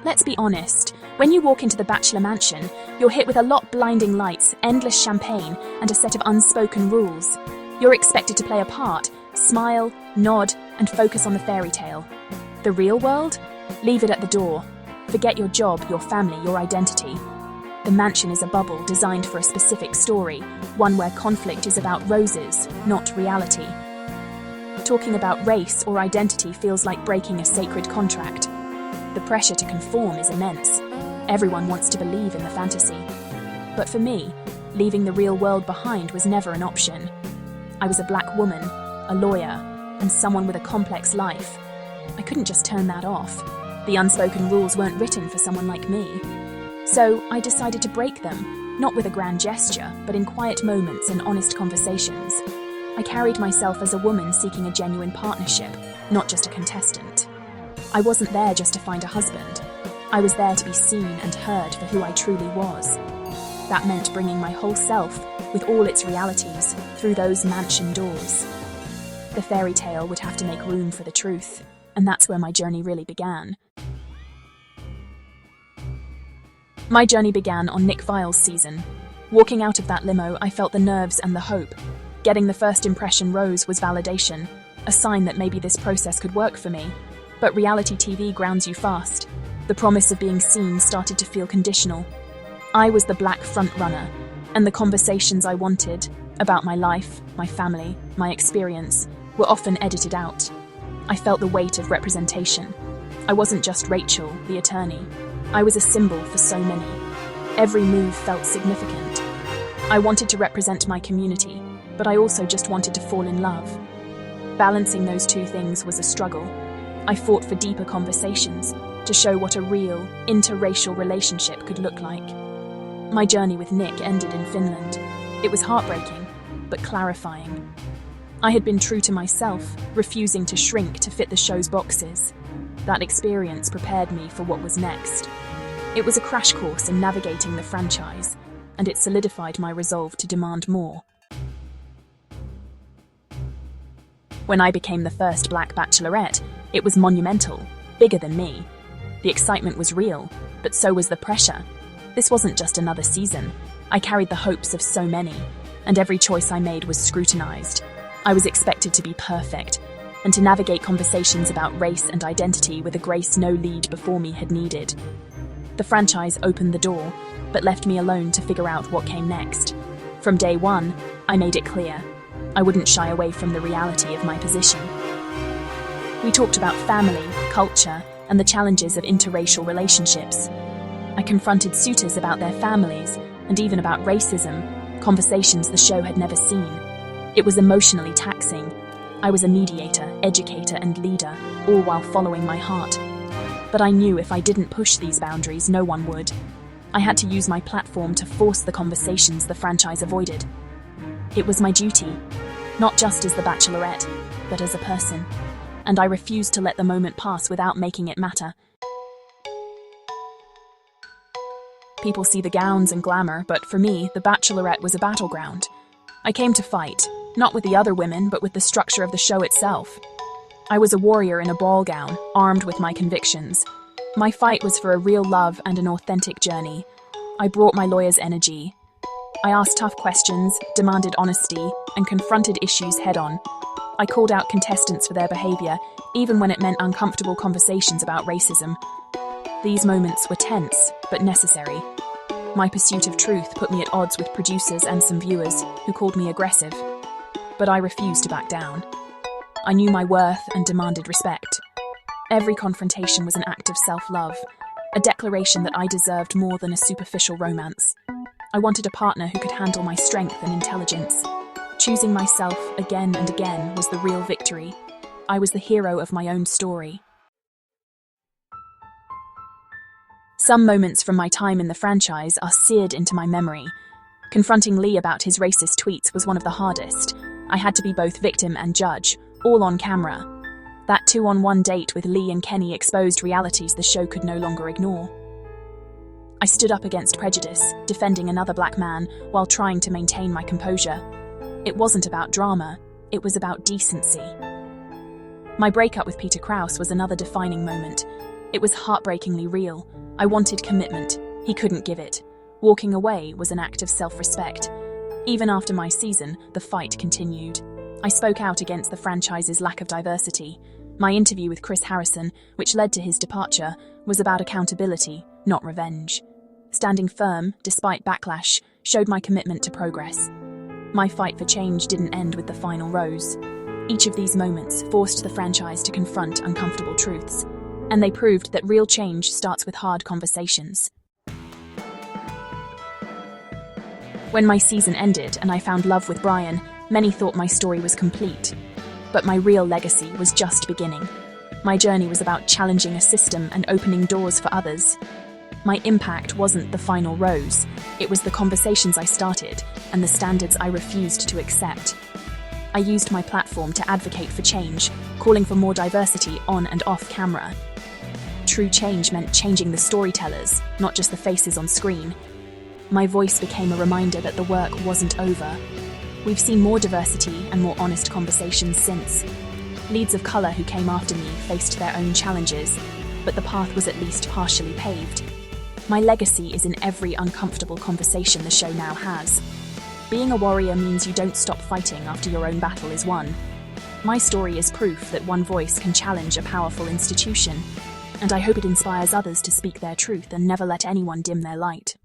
Let's be honest, when you walk into the Bachelor Mansion, you're hit with a lot blinding lights, endless champagne, and a set of unspoken rules. You're expected to play a part, smile, nod, and focus on the fairy tale. The real world? Leave it at the door. Forget your job, your family, your identity. The mansion is a bubble designed for a specific story, one where conflict is about roses, not reality. Talking about race or identity feels like breaking a sacred contract. The pressure to conform is immense. Everyone wants to believe in the fantasy. But for me, leaving the real world behind was never an option. I was a black woman, a lawyer, and someone with a complex life. I couldn't just turn that off. The unspoken rules weren't written for someone like me. So I decided to break them, not with a grand gesture, but in quiet moments and honest conversations. I carried myself as a woman seeking a genuine partnership, not just a contestant. I wasn't there just to find a husband. I was there to be seen and heard for who I truly was. That meant bringing my whole self, with all its realities, through those mansion doors. The fairy tale would have to make room for the truth, and that's where my journey really began. My journey began on Nick Viall's season. Walking out of that limo, I felt the nerves and the hope. Getting the first impression rose was validation, a sign that maybe this process could work for me. But reality TV grounds you fast. The promise of being seen started to feel conditional. I was the black front-runner, and the conversations I wanted, about my life, my family, my experience, were often edited out. I felt the weight of representation. I wasn't just Rachel, the attorney. I was a symbol for so many. Every move felt significant. I wanted to represent my community, but I also just wanted to fall in love. Balancing those two things was a struggle. I fought for deeper conversations, to show what a real, interracial relationship could look like. My journey with Nick ended in Finland. It was heartbreaking, but clarifying. I had been true to myself, refusing to shrink to fit the show's boxes. That experience prepared me for what was next. It was a crash course in navigating the franchise, and it solidified my resolve to demand more. When I became the first Black Bachelorette, it was monumental, bigger than me. The excitement was real, but so was the pressure. This wasn't just another season. I carried the hopes of so many, and every choice I made was scrutinized. I was expected to be perfect, and to navigate conversations about race and identity with a grace no lead before me had needed. The franchise opened the door, but left me alone to figure out what came next. From day one, I made it clear. I wouldn't shy away from the reality of my position. We talked about family, culture, and the challenges of interracial relationships. I confronted suitors about their families, and even about racism, conversations the show had never seen. It was emotionally taxing. I was a mediator, educator, and leader, all while following my heart. But I knew if I didn't push these boundaries, no one would. I had to use my platform to force the conversations the franchise avoided. It was my duty, not just as the Bachelorette, but as a person. And I refused to let the moment pass without making it matter. People see the gowns and glamour, but for me, the Bachelorette was a battleground. I came to fight, not with the other women, but with the structure of the show itself. I was a warrior in a ball gown, armed with my convictions. My fight was for a real love and an authentic journey. I brought my lawyer's energy. I asked tough questions, demanded honesty, and confronted issues head-on. I called out contestants for their behavior, even when it meant uncomfortable conversations about racism. These moments were tense, but necessary. My pursuit of truth put me at odds with producers and some viewers who called me aggressive. But I refused to back down. I knew my worth and demanded respect. Every confrontation was an act of self-love, a declaration that I deserved more than a superficial romance. I wanted a partner who could handle my strength and intelligence. Choosing myself again and again was the real victory. I was the hero of my own story. Some moments from my time in the franchise are seared into my memory. Confronting Lee about his racist tweets was one of the hardest. I had to be both victim and judge, all on camera. That 2-on-1 date with Lee and Kenny exposed realities the show could no longer ignore. I stood up against prejudice, defending another black man while trying to maintain my composure. It wasn't about drama, it was about decency. My breakup with Peter Krause was another defining moment. It was heartbreakingly real. I wanted commitment. He couldn't give it. Walking away was an act of self-respect. Even after my season, the fight continued. I spoke out against the franchise's lack of diversity. My interview with Chris Harrison, which led to his departure, was about accountability, not revenge. Standing firm, despite backlash, showed my commitment to progress. My fight for change didn't end with the final rose. Each of these moments forced the franchise to confront uncomfortable truths, and they proved that real change starts with hard conversations. When my season ended and I found love with Brian, many thought my story was complete. But my real legacy was just beginning. My journey was about challenging a system and opening doors for others. My impact wasn't the final rose. It was the conversations I started and the standards I refused to accept. I used my platform to advocate for change, calling for more diversity on and off camera. True change meant changing the storytellers, not just the faces on screen. My voice became a reminder that the work wasn't over. We've seen more diversity and more honest conversations since. Leads of colour who came after me faced their own challenges, but the path was at least partially paved. My legacy is in every uncomfortable conversation the show now has. Being a warrior means you don't stop fighting after your own battle is won. My story is proof that one voice can challenge a powerful institution, and I hope it inspires others to speak their truth and never let anyone dim their light.